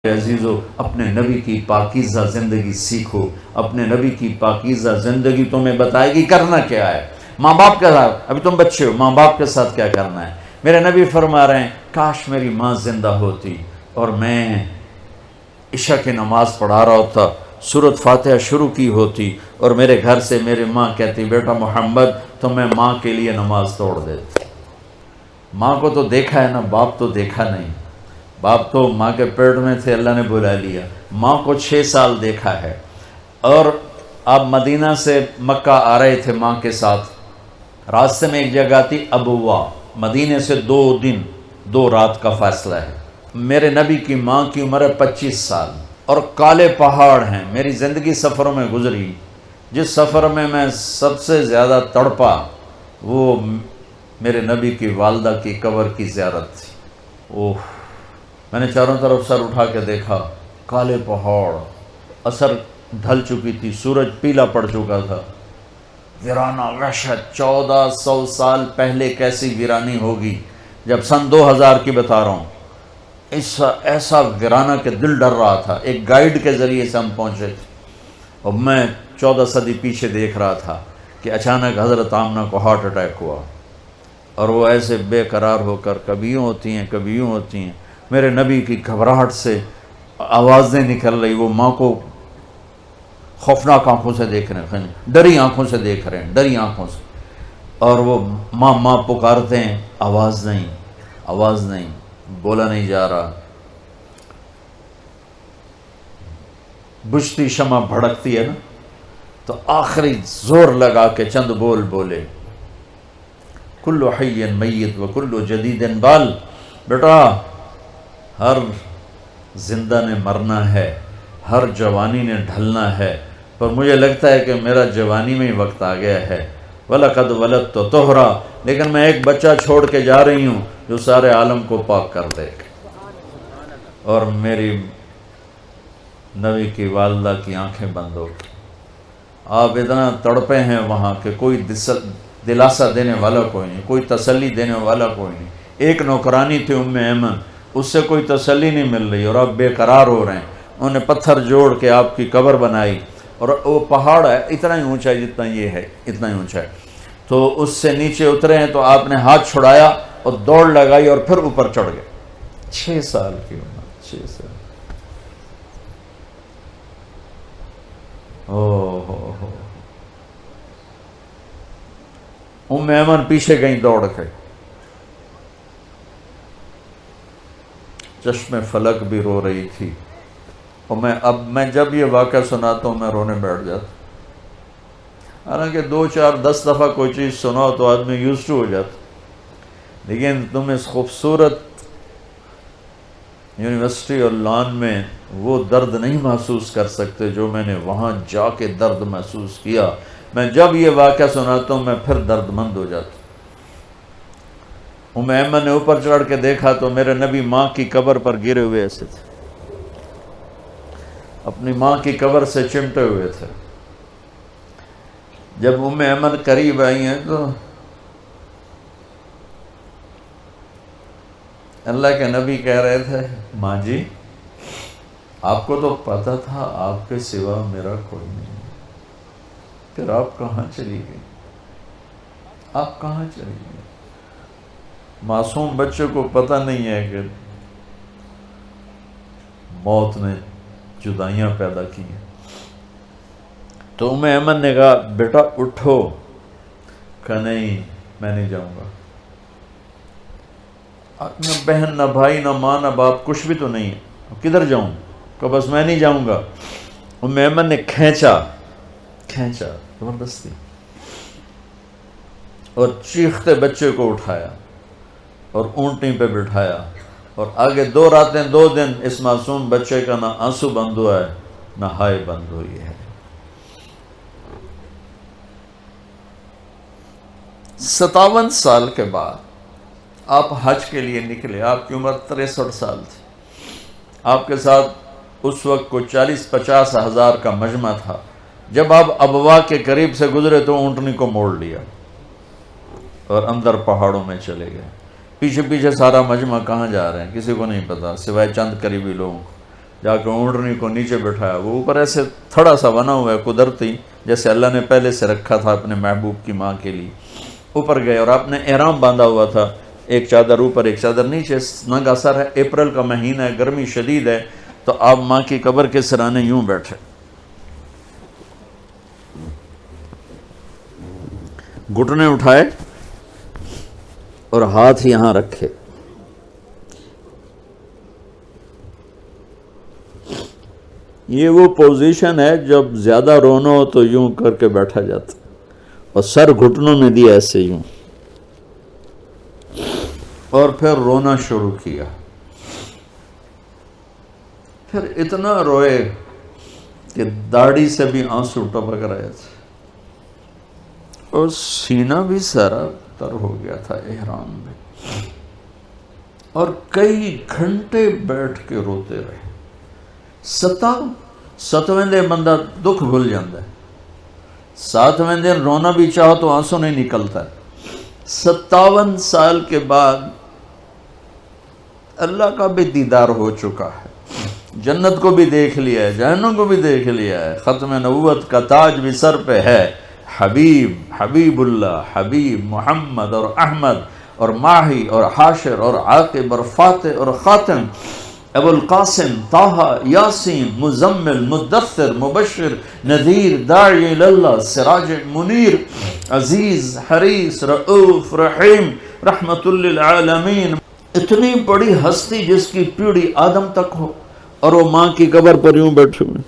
عزیزو اپنے نبی کی پاکیزہ زندگی سیکھو. اپنے نبی کی پاکیزہ زندگی تمہیں بتائے گی کرنا کیا ہے. ماں باپ کے ساتھ، ابھی تم بچے ہو، ماں باپ کے ساتھ کیا کرنا ہے. میرے نبی فرما رہے ہیں کاش میری ماں زندہ ہوتی اور میں عشاء کی نماز پڑھا رہا ہوتا، سورۃ فاتحہ شروع کی ہوتی اور میرے گھر سے میری ماں کہتی بیٹا محمد تو میں ماں کے لیے نماز توڑ دیتی. ماں کو تو دیکھا ہے نا، باپ تو دیکھا نہیں. باپ تو ماں کے پیٹ میں تھے، اللہ نے بلا لیا. ماں کو 6 سال دیکھا ہے. اور آپ مدینہ سے مکہ آ رہے تھے ماں کے ساتھ. راستے میں ایک جگہ تھی ابوا، مدینے سے 2 دن 2 رات کا فاصلہ ہے. میرے نبی کی ماں کی عمر ہے 25 سال اور کالے پہاڑ ہیں. میری زندگی سفروں میں گزری، جس سفر میں میں سب سے زیادہ تڑپا وہ میرے نبی کی والدہ کی قبر کی زیارت تھی. اوہ، میں نے چاروں طرف سر اٹھا کے دیکھا، کالے پہاڑ، عصر ڈھل چکی تھی، سورج پیلا پڑ چکا تھا. ویرانہ وحشت. 1400 سال پہلے کیسی ویرانی ہوگی، جب سن 2000 کی بتا رہا ہوں. ایسا ویرانہ کہ دل ڈر رہا تھا. ایک گائیڈ کے ذریعے سے ہم پہنچے تھے اور میں 14 صدی پیچھے دیکھ رہا تھا کہ اچانک حضرت آمنہ کو ہارٹ اٹیک ہوا اور وہ ایسے بے قرار ہو کر کبھی یوں ہوتی ہیں کبھی یوں ہوتی ہیں. میرے نبی کی گھبراہٹ سے آوازیں نکل رہی. وہ ماں کو خوفناک آنکھوں سے دیکھ رہے ہیں، ڈری آنکھوں سے دیکھ رہے ہیں، ڈری آنکھوں سے. اور وہ ماں ماں پکارتے ہیں، آواز نہیں، آواز نہیں، بولا نہیں جا رہا. بجھتی شمع بھڑکتی ہے نا، تو آخری زور لگا کے چند بول بولے، کل حی میت و کل جدید بال. بیٹا ہر زندہ نے مرنا ہے، ہر جوانی نے ڈھلنا ہے، پر مجھے لگتا ہے کہ میرا جوانی میں ہی وقت آ گیا ہے. وَلَقَدْ وَلَدْتُ طُہْرًا، لیکن میں ایک بچہ چھوڑ کے جا رہی ہوں جو سارے عالم کو پاک کر دے. اور میری نبی کی والدہ کی آنکھیں بند ہو. آپ اتنا تڑپے ہیں وہاں کہ کوئی دلاسا دینے والا کوئی نہیں، کوئی تسلی دینے والا کوئی نہیں. ایک نوکرانی تھی ام ایمن، اس سے کوئی تسلی نہیں مل رہی اور آپ بے قرار ہو رہے ہیں. انہوں نے پتھر جوڑ کے آپ کی قبر بنائی اور وہ پہاڑ ہے اتنا ہی اونچا ہے جتنا یہ ہے، اتنا ہی اونچا ہے. تو اس سے نیچے اترے ہیں تو آپ نے ہاتھ چھڑایا اور دوڑ لگائی اور پھر اوپر چڑھ گئے. 6 سال کی عمر، 6 سال. ہو ام ایمن پیچھے گئیں دوڑ کے. چشم فلک بھی رو رہی تھی. اور میں جب یہ واقعہ سناتا ہوں میں رونے بیٹھ جاتا. حالانکہ 2 4 10 دفعہ کوئی چیز سناؤ تو آدمی یوزڈ ہو جاتا، لیکن تم اس خوبصورت یونیورسٹی اور لان میں وہ درد نہیں محسوس کر سکتے جو میں نے وہاں جا کے درد محسوس کیا. میں جب یہ واقعہ سناتا ہوں میں پھر درد مند ہو جاتا. ام ایمن نے اوپر چڑھ کے دیکھا تو میرے نبی ماں کی قبر پر گرے ہوئے ایسے تھے، اپنی ماں کی قبر سے چمٹے ہوئے تھے. جب ام ایمن قریب آئی ہیں تو اللہ کے نبی کہہ رہے تھے ماں جی آپ کو تو پتہ تھا آپ کے سوا میرا کوئی نہیں، پھر آپ کہاں چلی گئی؟ آپ کہاں چلی گئی؟ معصوم بچے کو پتہ نہیں ہے کہ موت نے جدائیاں پیدا کی ہیں. تو ام ایمن نے کہا بیٹا اٹھو. کہا نہیں میں نہیں جاؤں گا. نہ بہن نہ بھائی نہ ماں نہ باپ کچھ بھی تو نہیں ہے، کدھر جاؤں؟ کہ بس میں نہیں جاؤں گا. ام ایمن نے کھینچا زبردستی اور چیختے بچے کو اٹھایا اور اونٹنی پہ بٹھایا اور آگے 2 راتیں 2 دن اس معصوم بچے کا نہ آنسو بند ہوا ہے نہ ہائے بند ہوئی ہے. 57 سال کے بعد آپ حج کے لیے نکلے. آپ کی عمر 63 سال تھی. آپ کے ساتھ اس وقت کو 40-50 ہزار کا مجمع تھا. جب آپ ابوا کے قریب سے گزرے تو اونٹنی کو موڑ لیا اور اندر پہاڑوں میں چلے گئے. پیچھے پیچھے سارا مجمع کہاں جا رہے ہیں کسی کو نہیں پتا سوائے چند قریبی لوگوں کو. جا کے اونٹنی کو نیچے بٹھایا، وہ اوپر ایسے تھوڑا سا بنا ہوا ہے قدرتی، جیسے اللہ نے پہلے سے رکھا تھا اپنے محبوب کی ماں کے لیے. اوپر گئے اور آپ نے احرام باندھا ہوا تھا، ایک چادر اوپر ایک چادر نیچے، ننگا سر ہے، اپریل کا مہینہ ہے، گرمی شدید ہے، تو آپ ماں کی قبر کے سرانے یوں بیٹھے، گھٹنے اٹھائے اور ہاتھ یہاں رکھے. یہ وہ پوزیشن ہے جب زیادہ رونا ہو تو یوں کر کے بیٹھا جاتا، اور سر گھٹنوں میں دیا ایسے یوں، اور پھر رونا شروع کیا. پھر اتنا روئے کہ داڑھی سے بھی آنسو ٹپک رہے تھے، اور سینہ بھی سارا تر ہو گیا تھا احرام میں، اور کئی گھنٹے بیٹھ کے روتے رہے. 7ویں دن بندہ دکھ بھول جاتا ہے، 7ویں دن رونا بھی چاہو تو آنسو نہیں نکلتا ہے. 57 سال کے بعد اللہ کا بھی دیدار ہو چکا ہے، جنت کو بھی دیکھ لیا ہے، جہنم کو بھی دیکھ لیا ہے، ختم نبوت کا تاج بھی سر پہ ہے. حبیب اللہ، حبیب محمد اور احمد اور ماہی اور حاشر اور عاقب اور فاتح اور خاتم، ابو القاسم، طٰہٰ، یاسین، مزمل، مدثر، مبشر، نذیر، داعی اللہ، سراج منیر، عزیز، حریص، رؤوف، رحیم، رحمت للعالمین. اتنی بڑی ہستی جس کی پیڑھی آدم تک ہو، اور وہ ماں کی قبر پر یوں بیٹھے ہوئے.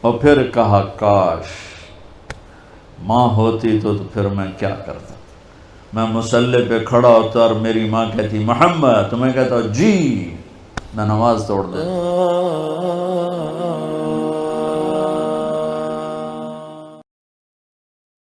اور پھر کہا کاش ماں ہوتی تو پھر میں کیا کرتا، میں مصلی پہ کھڑا ہوتا اور میری ماں کہتی محمد، تو میں کہتا جی، میں نماز توڑ دوں.